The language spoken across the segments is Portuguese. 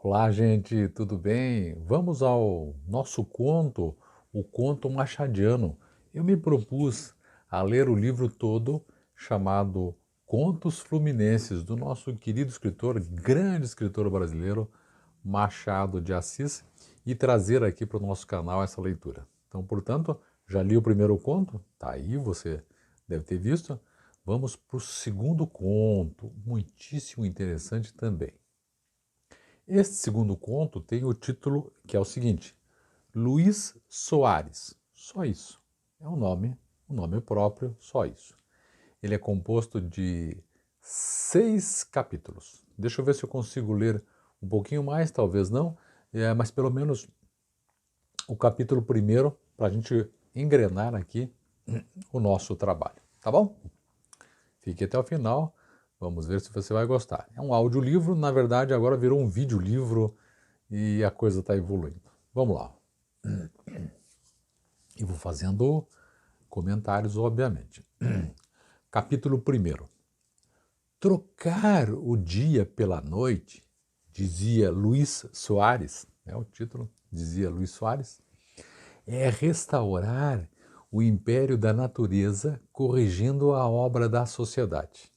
Olá, gente, tudo bem? Vamos ao nosso conto, o conto machadiano. Eu me propus a ler o livro todo chamado Contos Fluminenses, do nosso querido escritor, grande escritor brasileiro, Machado de Assis, e trazer aqui para o nosso canal essa leitura. Então, portanto, já li o primeiro conto? Tá aí, você deve ter visto. Vamos para o segundo conto, muitíssimo interessante também. Este segundo conto tem o título que é o seguinte: Luiz Soares. Só isso. É um nome próprio, só isso. Ele é composto de 6 capítulos. Deixa eu ver se eu consigo ler um pouquinho mais, talvez não, mas pelo menos o capítulo primeiro para a gente engrenar aqui o nosso trabalho. Tá bom? Fique até o final. Vamos ver se você vai gostar. É um audiolivro, na verdade agora virou um videolivro e a coisa está evoluindo. Vamos lá. E vou fazendo comentários, obviamente. Capítulo 1. Trocar o dia pela noite, dizia Luiz Soares, é o título, dizia Luiz Soares, é restaurar o império da natureza corrigindo a obra da sociedade.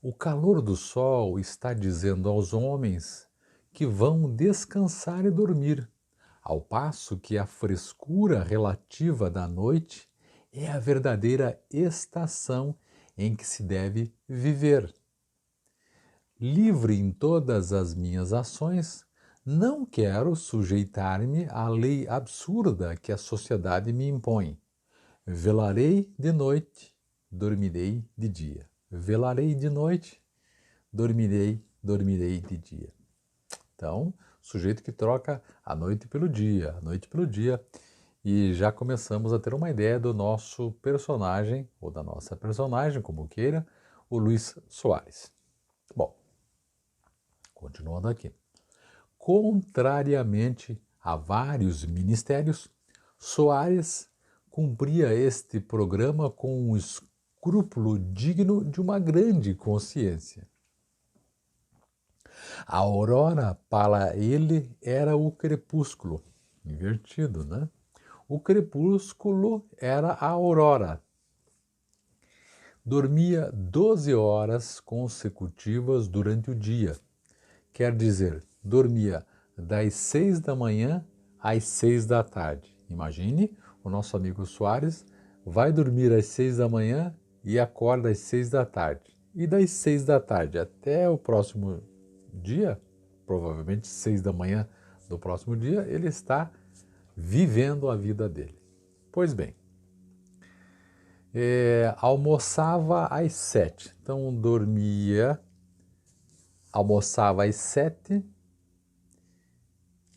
O calor do sol está dizendo aos homens que vão descansar e dormir, ao passo que a frescura relativa da noite é a verdadeira estação em que se deve viver. Livre em todas as minhas ações, não quero sujeitar-me à lei absurda que a sociedade me impõe. Velarei de noite, dormirei de dia. Velarei de noite, dormirei de dia. Então, sujeito que troca a noite pelo dia, a noite pelo dia, e já começamos a ter uma ideia do nosso personagem, ou da nossa personagem, como queira, o Luiz Soares. Bom, continuando aqui. Contrariamente a vários ministérios, Soares cumpria este programa com um escrúpulo digno de uma grande consciência. A aurora para ele era o crepúsculo, invertido, né? O crepúsculo era a aurora. Dormia 12 horas consecutivas durante o dia. Quer dizer, dormia das 6 da manhã às 6 da tarde. Imagine, o nosso amigo Soares vai dormir às 6 da manhã e acorda às 6 da tarde. E das 6 da tarde até o próximo dia, provavelmente 6 da manhã do próximo dia, ele está vivendo a vida dele. Pois bem, almoçava às 7, então dormia, almoçava às 7,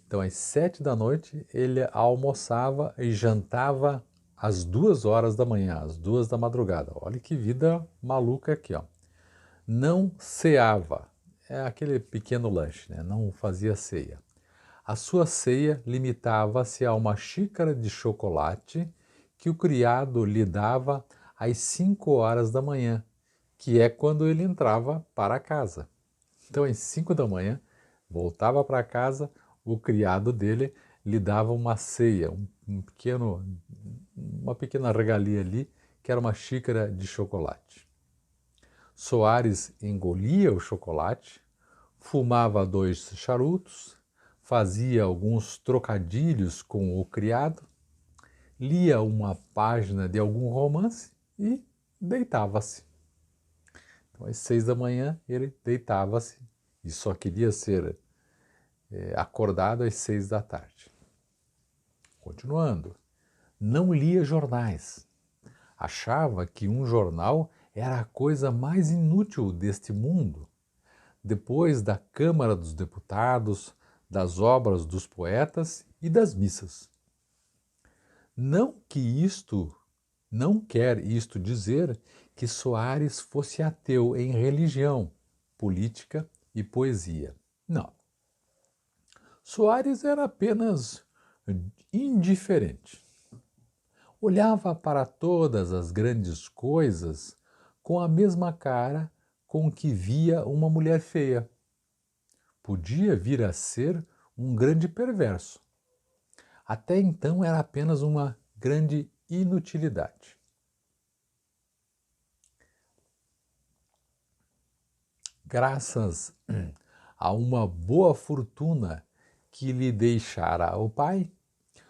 então às 7 da noite ele almoçava e jantava às 2 horas da manhã, às 2 da madrugada. Olha que vida maluca aqui, ó. Não ceava, é aquele pequeno lanche, né? Não fazia ceia. A sua ceia limitava-se a uma xícara de chocolate que o criado lhe dava às 5 horas da manhã, que é quando ele entrava para casa. Então, às 5 da manhã, voltava para casa, o criado dele lhe dava uma ceia, uma pequena regalia ali, que era uma xícara de chocolate. Soares engolia o chocolate, fumava 2 charutos, fazia alguns trocadilhos com o criado, lia uma página de algum romance e deitava-se. Então, às 6 da manhã, ele deitava-se e só queria ser acordado às 6 da tarde. Continuando, não lia jornais. Achava que um jornal era a coisa mais inútil deste mundo. Depois da Câmara dos Deputados, das obras dos poetas e das missas. Não quer isto dizer que Soares fosse ateu em religião, política e poesia. Não. Soares era apenas indiferente. Olhava para todas as grandes coisas com a mesma cara com que via uma mulher feia. podia vir a ser um grande perverso. Até então era apenas uma grande inutilidade. Graças a uma boa fortuna que lhe deixara o pai,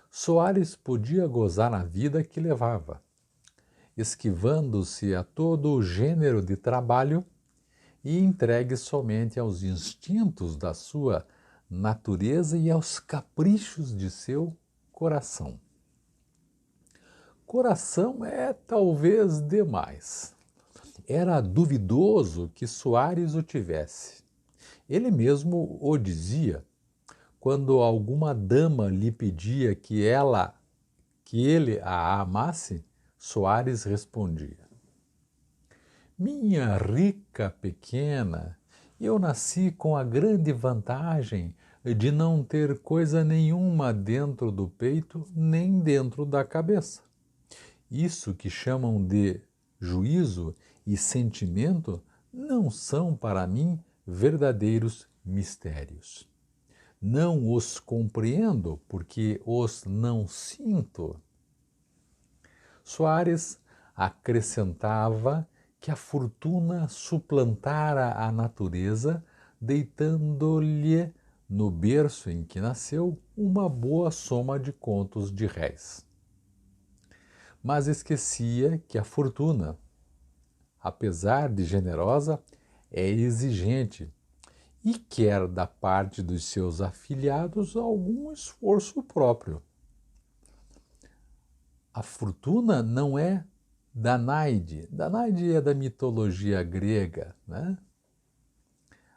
Soares podia gozar a vida que levava, esquivando-se a todo o gênero de trabalho e entregue somente aos instintos da sua natureza e aos caprichos de seu coração. Coração é talvez demais. Era duvidoso que Soares o tivesse. Ele mesmo o dizia quando alguma dama lhe pedia que ele a amasse. Soares respondia: minha rica pequena, eu nasci com a grande vantagem de não ter coisa nenhuma dentro do peito nem dentro da cabeça. Isso que chamam de juízo e sentimento não são para mim verdadeiros mistérios. Não os compreendo porque os não sinto. Soares acrescentava que a fortuna suplantara a natureza, deitando-lhe no berço em que nasceu uma boa soma de contos de réis. Mas esquecia que a fortuna, apesar de generosa, é exigente e quer da parte dos seus afilhados algum esforço próprio. A fortuna não é Danaide. Danaide é da mitologia grega, né?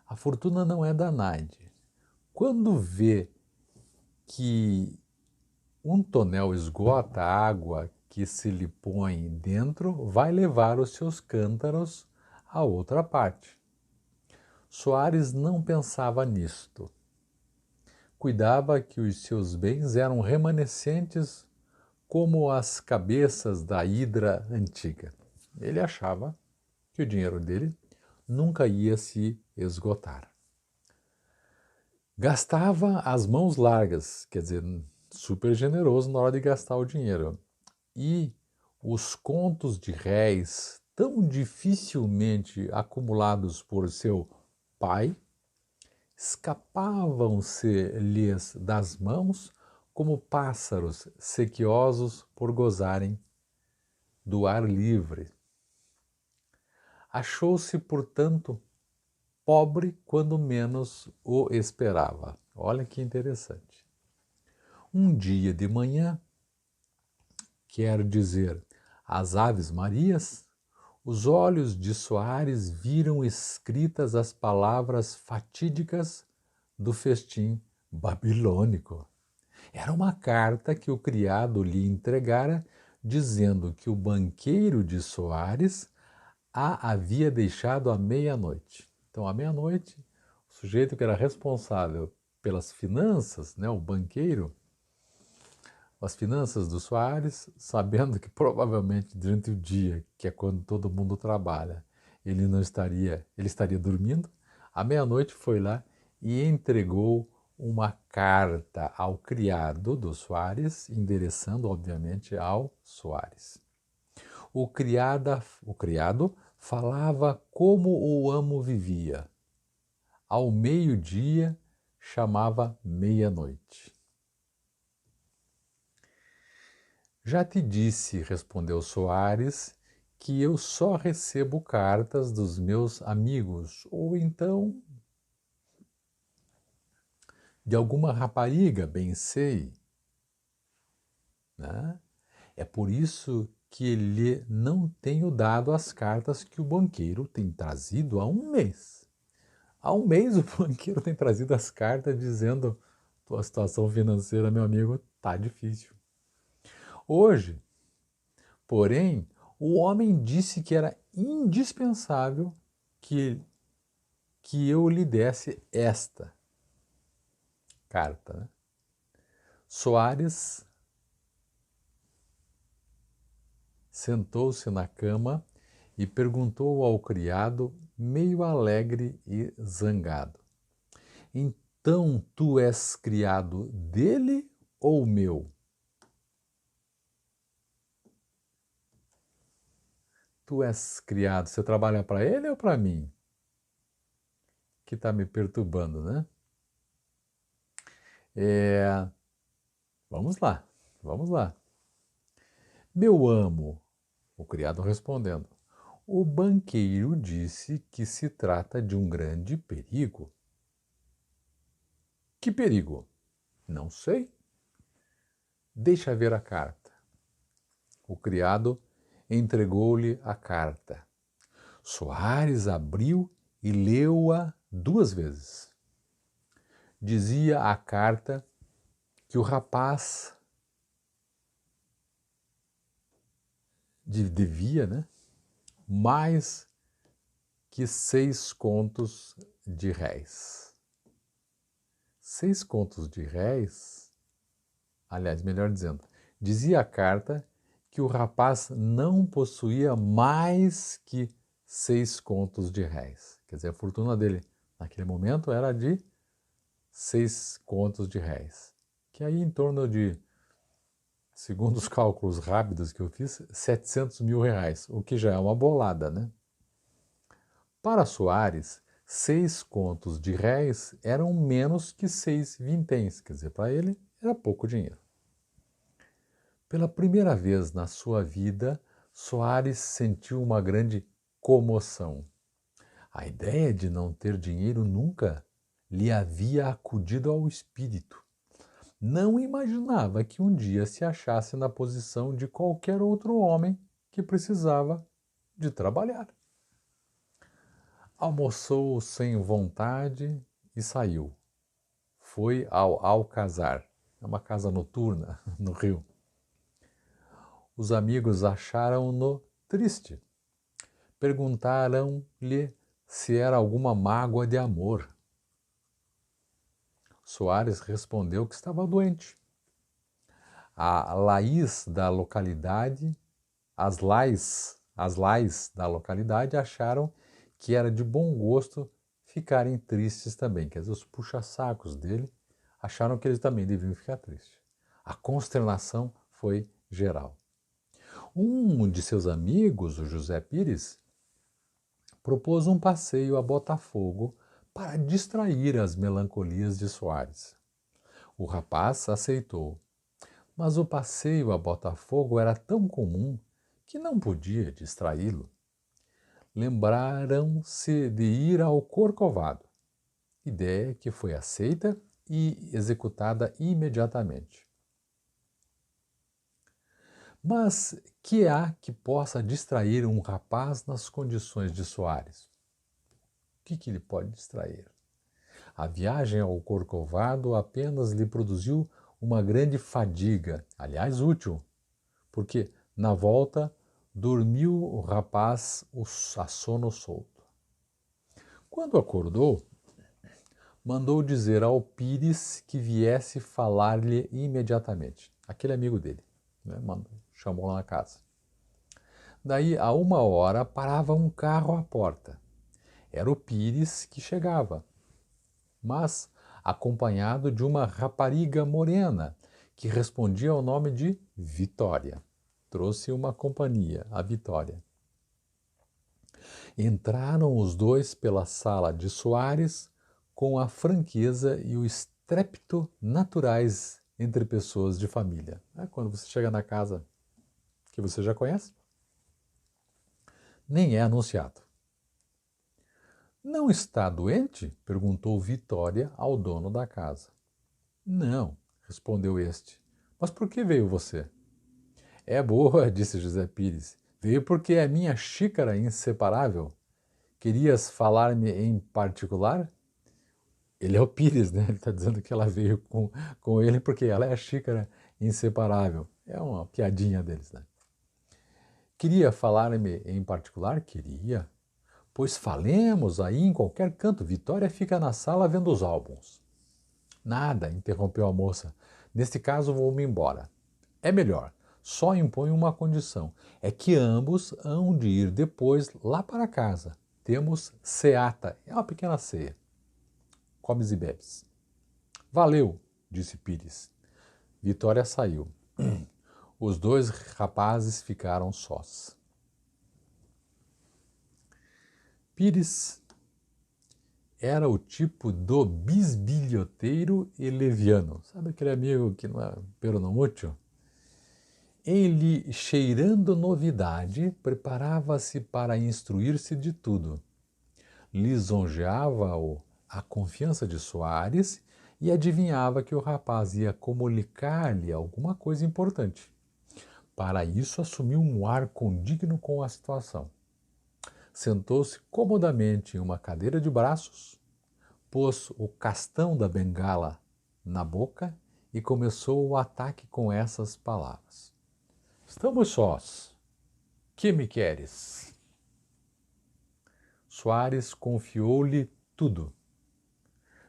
A fortuna não é Danaide. Quando vê que um tonel esgota a água que se lhe põe dentro, vai levar os seus cântaros à outra parte. Soares não pensava nisto. Cuidava que os seus bens eram remanescentes como as cabeças da hidra antiga. Ele achava que o dinheiro dele nunca ia se esgotar. Gastava as mãos largas, quer dizer, super generoso na hora de gastar o dinheiro. E os contos de réis, tão dificilmente acumulados por seu pai, escapavam-se-lhes das mãos como pássaros sequiosos por gozarem do ar livre. Achou-se, portanto, pobre quando menos o esperava. Olha que interessante. Um dia de manhã, quer dizer, as Aves Marias, os olhos de Soares viram escritas as palavras fatídicas do festim babilônico. Era uma carta que o criado lhe entregara, dizendo que o banqueiro de Soares a havia deixado à meia-noite. Então, à meia-noite, o sujeito que era responsável pelas finanças, né, o banqueiro, as finanças do Soares, sabendo que provavelmente durante o dia, que é quando todo mundo trabalha, ele estaria dormindo, à meia-noite foi lá e entregou uma carta ao criado do Soares, endereçando, obviamente, ao Soares. O criado falava como o amo vivia. Ao meio-dia, chamava meia-noite. Já te disse, respondeu Soares, que eu só recebo cartas dos meus amigos, ou então de alguma rapariga, bem sei. Né? É por isso que lhe não tenho dado as cartas que o banqueiro tem trazido há um mês. Há um mês o banqueiro tem trazido as cartas dizendo: tua situação financeira, meu amigo, tá difícil. Hoje, porém, o homem disse que era indispensável que eu lhe desse esta carta. Né? Soares sentou-se na cama e perguntou ao criado, meio alegre e zangado: Então tu és criado dele ou meu? Tu és criado, você trabalha para ele ou para mim? Que está me perturbando, né? É, vamos lá, vamos lá. Meu amo, o criado respondendo. O banqueiro disse que se trata de um grande perigo. Que perigo? Não sei. Deixa ver a carta. O criado entregou-lhe a carta. Soares abriu e leu-a 2 vezes. Dizia a carta que o rapaz devia, né, mais que 6 contos de réis. 6 contos de réis, aliás, melhor dizendo, dizia a carta que o rapaz não possuía mais que 6 contos de réis. Quer dizer, a fortuna dele naquele momento era de 6 contos de réis, que aí em torno de, segundo os cálculos rápidos que eu fiz, 700 mil reais, o que já é uma bolada, né? Para Soares, 6 contos de réis eram menos que 6 vinténs, quer dizer, para ele era pouco dinheiro. Pela primeira vez na sua vida, Soares sentiu uma grande comoção. A ideia de não ter dinheiro nunca lhe havia acudido ao espírito. Não imaginava que um dia se achasse na posição de qualquer outro homem que precisava de trabalhar. Almoçou sem vontade e saiu. Foi ao Alcazar, uma casa noturna no Rio. Os amigos acharam-no triste. Perguntaram-lhe se era alguma mágoa de amor. Soares respondeu que estava doente. A Laís da localidade, as lais da localidade acharam que era de bom gosto ficarem tristes também, quer dizer, os puxa-sacos dele acharam que eles também deviam ficar tristes. A consternação foi geral. Um de seus amigos, o José Pires, propôs um passeio a Botafogo para distrair as melancolias de Soares. O rapaz aceitou, mas o passeio a Botafogo era tão comum que não podia distraí-lo. Lembraram-se de ir ao Corcovado, ideia que foi aceita e executada imediatamente. Mas que há que possa distrair um rapaz nas condições de Soares? O que ele pode distrair? A viagem ao Corcovado apenas lhe produziu uma grande fadiga, aliás útil, porque na volta dormiu o rapaz a sono solto. Quando acordou, mandou dizer ao Pires que viesse falar-lhe imediatamente, aquele amigo dele, né? Chamou lá na casa. Daí, a 1 hora, parava um carro à porta. Era o Pires que chegava, mas acompanhado de uma rapariga morena que respondia ao nome de Vitória. Trouxe uma companhia, a Vitória. Entraram os dois pela sala de Soares com a franqueza e o estrépito naturais entre pessoas de família. Quando você chega na casa que você já conhece, nem é anunciado. Não está doente? Perguntou Vitória ao dono da casa. Não, respondeu este. Mas por que veio você? É boa, disse José Pires. Veio porque é minha xícara inseparável. Querias falar-me em particular? Ele é o Pires, né? Ele está dizendo que ela veio com ele porque ela é a xícara inseparável. É uma piadinha deles, né? Queria falar-me em particular? Queria. Pois falemos aí em qualquer canto. Vitória fica na sala vendo os álbuns. Nada, interrompeu a moça. Neste caso vou-me embora. É melhor. Só imponho uma condição. É que ambos hão de ir depois lá para casa. Temos ceata. É uma pequena ceia. comes e bebes. Valeu, disse Pires. Vitória saiu. Os dois rapazes ficaram sós. Pires era o tipo do bisbilhoteiro e leviano. Sabe aquele amigo que não é peronomútil? Ele, cheirando novidade, preparava-se para instruir-se de tudo. Lisonjeava-o a confiança de Soares e adivinhava que o rapaz ia comunicar-lhe alguma coisa importante. Para isso, assumiu um ar condigno com a situação. Sentou-se comodamente em uma cadeira de braços, pôs o castão da bengala na boca e começou o ataque com essas palavras. Estamos sós. Que me queres? Soares confiou-lhe tudo.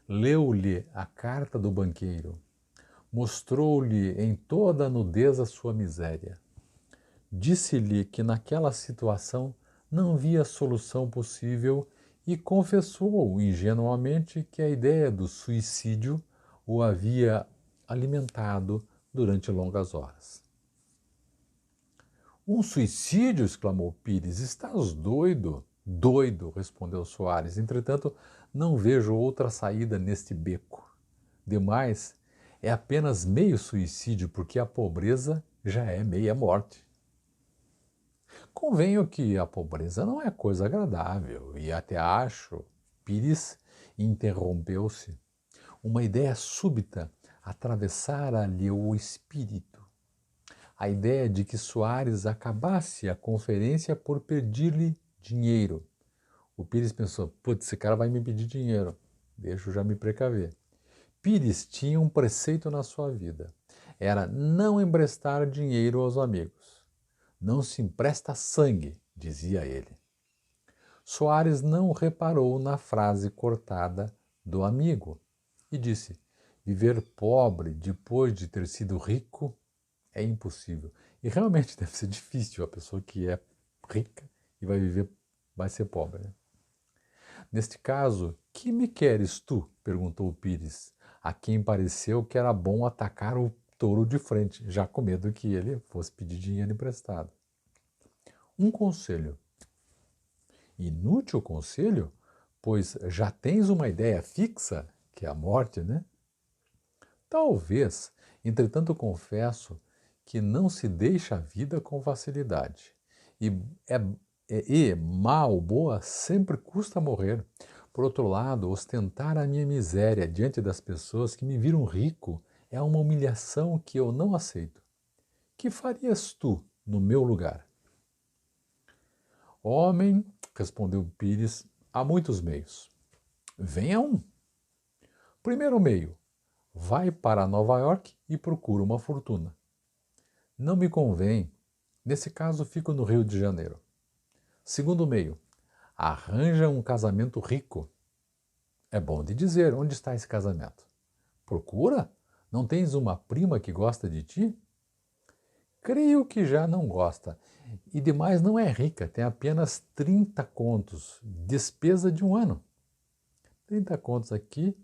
Leu-lhe a carta do banqueiro. Mostrou-lhe em toda a nudez a sua miséria. Disse-lhe que naquela situação não via solução possível e confessou ingenuamente que a ideia do suicídio o havia alimentado durante longas horas. Um suicídio? Exclamou Pires. Estás doido? Doido, respondeu Soares. Entretanto, não vejo outra saída neste beco. Demais, é apenas meio suicídio, porque a pobreza já é meia morte. Convenho que a pobreza não é coisa agradável, e até acho, Pires interrompeu-se. Uma ideia súbita atravessara-lhe o espírito. A ideia de que Soares acabasse a conferência por pedir-lhe dinheiro. O Pires pensou, putz, esse cara vai me pedir dinheiro, deixa eu já me precaver. Pires tinha um preceito na sua vida, era não emprestar dinheiro aos amigos. Não se empresta sangue, dizia ele. Soares não reparou na frase cortada do amigo e disse, viver pobre depois de ter sido rico é impossível. E realmente deve ser difícil a pessoa que é rica e vai ser pobre. Né? Neste caso, que me queres tu? Perguntou Pires, a quem pareceu que era bom atacar o touro de frente, já com medo que ele fosse pedir dinheiro emprestado. Um conselho. Inútil conselho, pois já tens uma ideia fixa, que é a morte, né? Talvez, entretanto confesso que não se deixa a vida com facilidade. E mal, boa, sempre custa morrer. Por outro lado, ostentar a minha miséria diante das pessoas que me viram rico é uma humilhação que eu não aceito. Que farias tu no meu lugar? Homem, respondeu Pires, há muitos meios. Venha um. Primeiro meio, vai para Nova York e procura uma fortuna. Não me convém. Nesse caso, fico no Rio de Janeiro. Segundo meio, arranja um casamento rico. É bom de dizer, onde está esse casamento? Procura? Não tens uma prima que gosta de ti? Creio que já não gosta. E demais não é rica, tem apenas 30 contos, despesa de um ano. 30 contos aqui,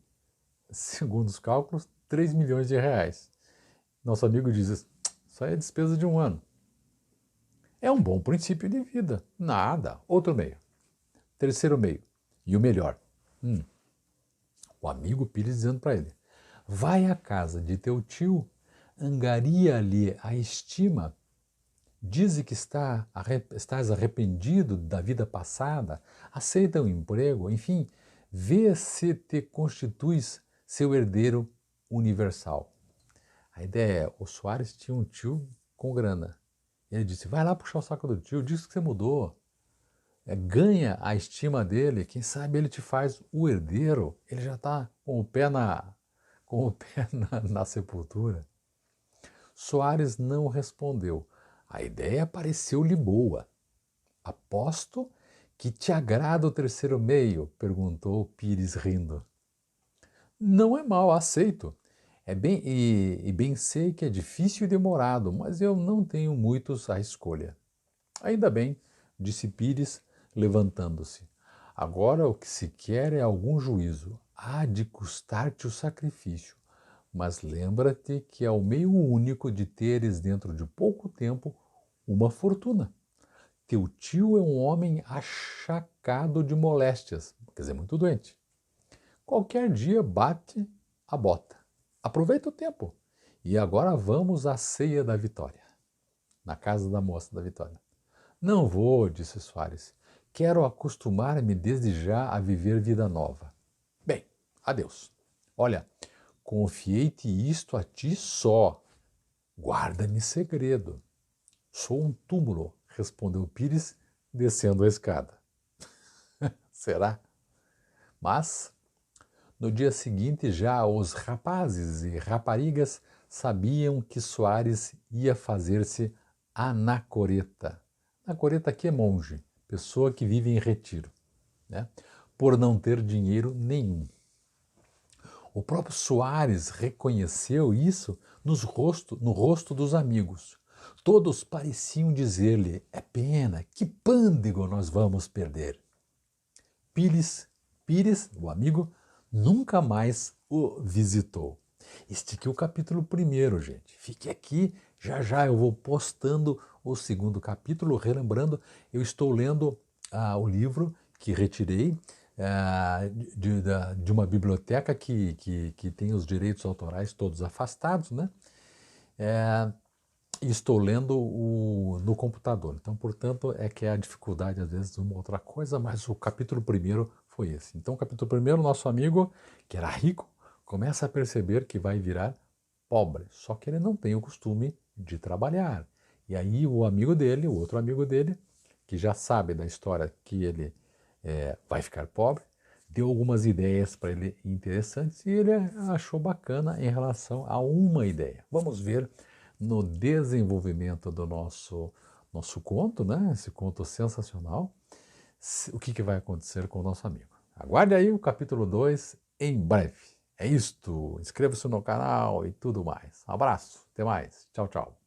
segundo os cálculos, 3 milhões de reais. Nosso amigo diz, isso aí é despesa de um ano. É um bom princípio de vida. Nada. Outro meio. Terceiro meio. E o melhor. O amigo Pires dizendo para ele, vai à casa de teu tio, angaria-lhe a estima, dize que estás arrependido da vida passada, aceita um emprego, enfim, vê se te constituis seu herdeiro universal. A ideia é, o Soares tinha um tio com grana. Ele disse, vai lá puxar o saco do tio, diz que você mudou. Ganha a estima dele, quem sabe ele te faz o herdeiro. Ele já está com o pé na sepultura. Soares não respondeu. A ideia pareceu-lhe boa. Aposto que te agrada o terceiro meio? Perguntou Pires rindo. Não é mal, aceito. Bem sei que é difícil e demorado, mas eu não tenho muitos à escolha. Ainda bem, disse Pires, levantando-se. Agora o que se quer é algum juízo. há de custar-te o sacrifício, mas lembra-te que é o meio único de teres dentro de pouco tempo uma fortuna. Teu tio é um homem achacado de moléstias, quer dizer, muito doente. Qualquer dia bate a bota. Aproveita o tempo. E agora vamos à ceia da Vitória, na casa da moça da Vitória. Não vou, disse Soares. Quero acostumar-me desde já a viver vida nova. Bem, adeus. Olha, confiei-te isto a ti só. Guarda-me segredo. Sou um túmulo, respondeu Pires, descendo a escada. Será? Mas, no dia seguinte, já os rapazes e raparigas sabiam que Soares ia fazer-se anacoreta. Anacoreta aqui é monge, pessoa que vive em retiro, né? Por não ter dinheiro nenhum. O próprio Soares reconheceu isso no rosto dos amigos. Todos pareciam dizer-lhe: é pena, que pândego nós vamos perder. Pires, o amigo, nunca mais o visitou. Este aqui é o capítulo 1, gente. Fique aqui, já já eu vou postando o 2º capítulo. Relembrando, eu estou lendo o livro que retirei de uma biblioteca que tem os direitos autorais todos afastados, né? E estou lendo no computador. Então, portanto, é que é a dificuldade, às vezes, de uma outra coisa, mas o capítulo 1 foi esse. Então, o capítulo 1, nosso amigo, que era rico, começa a perceber que vai virar pobre, só que ele não tem o costume de trabalhar. E aí o amigo dele, o outro amigo dele, que já sabe da história que ele vai ficar pobre, deu algumas ideias para ele interessantes e ele achou bacana em relação a uma ideia. Vamos ver no desenvolvimento do nosso conto, né? Esse conto sensacional, o que vai acontecer com o nosso amigo. Aguarde aí o capítulo 2 em breve. É isto. Inscreva-se no canal e tudo mais. Um abraço. Até mais. Tchau, tchau.